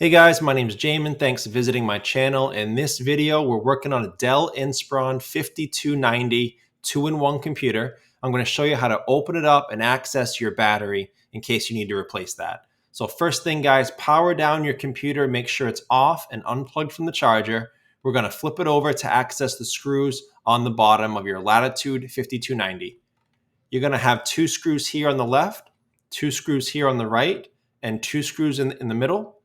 Hey guys, my name is Jamin. Thanks for visiting my channel. In this video, we're working on a Dell Inspiron 5290 2-in-1 computer. I'm going to show you how to open it up and access your battery in case you need to replace that. So first thing guys, power down your computer, make sure it's off and unplugged from the charger. We're going to flip it over to access the screws on the bottom of your Latitude 5290. You're going to have 2 screws here on the left, 2 screws here on the right, and 2 screws in the middle.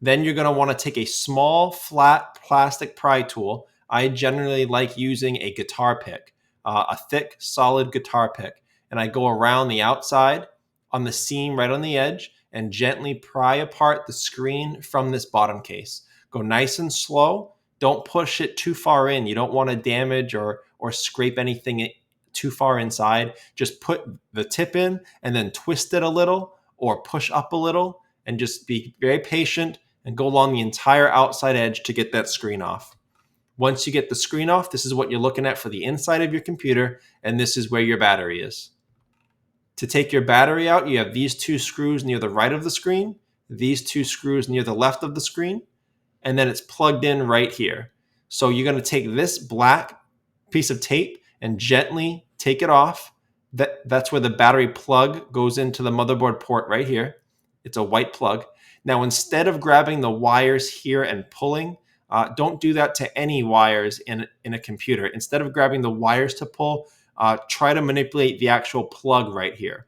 Then you're going to want to take a small, flat plastic pry tool. I generally like using a guitar pick, a thick, solid guitar pick. And I go around the outside on the seam right on the edge and gently pry apart the screen from this bottom case. Go nice and slow. Don't push it too far in. You don't want to damage or scrape anything too far inside. Just put the tip in and then twist it a little or push up a little and just be very patient and go along the entire outside edge to get that screen off. Once you get the screen off, this is what you're looking at for the inside of your computer, and this is where your battery is. To take your battery out, you have these 2 screws near the right of the screen, these 2 screws near the left of the screen, and then it's plugged in right here. So you're going to take this black piece of tape and gently take it off. That's where the battery plug goes into the motherboard port right here. It's a white plug. Now, instead of grabbing the wires here and pulling, don't do that to any wires in a computer. Instead of grabbing the wires to pull, try to manipulate the actual plug right here.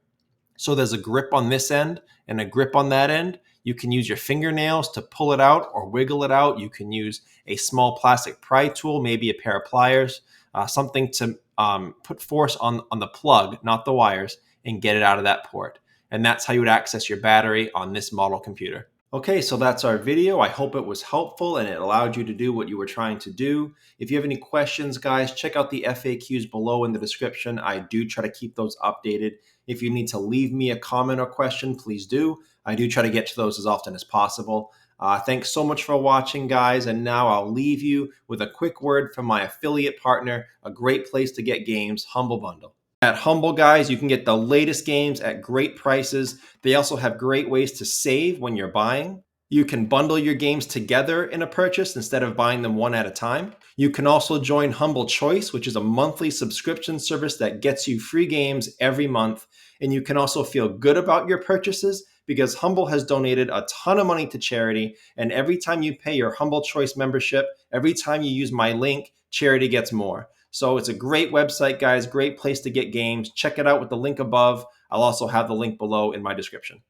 So there's a grip on this end and a grip on that end. You can use your fingernails to pull it out or wiggle it out. You can use a small plastic pry tool, maybe a pair of pliers, something to put force on the plug, not the wires, and get it out of that port. And that's how you would access your battery on this model computer. Okay, so that's our video. I hope it was helpful and it allowed you to do what you were trying to do. If you have any questions, guys, check out the FAQs below in the description. I do try to keep those updated. If you need to leave me a comment or question, please do. I do try to get to those as often as possible. Thanks so much for watching, guys. And now I'll leave you with a quick word from my affiliate partner, a great place to get games, Humble Bundle. At Humble, guys, you can get the latest games at great prices. They also have great ways to save when you're buying. You can bundle your games together in a purchase instead of buying them one at a time. You can also join Humble Choice, which is a monthly subscription service that gets you free games every month. And you can also feel good about your purchases because Humble has donated a ton of money to charity. And every time you pay your Humble Choice membership, every time you use my link, charity gets more. So it's a great website, guys, great place to get games. Check it out with the link above. I'll also have the link below in my description.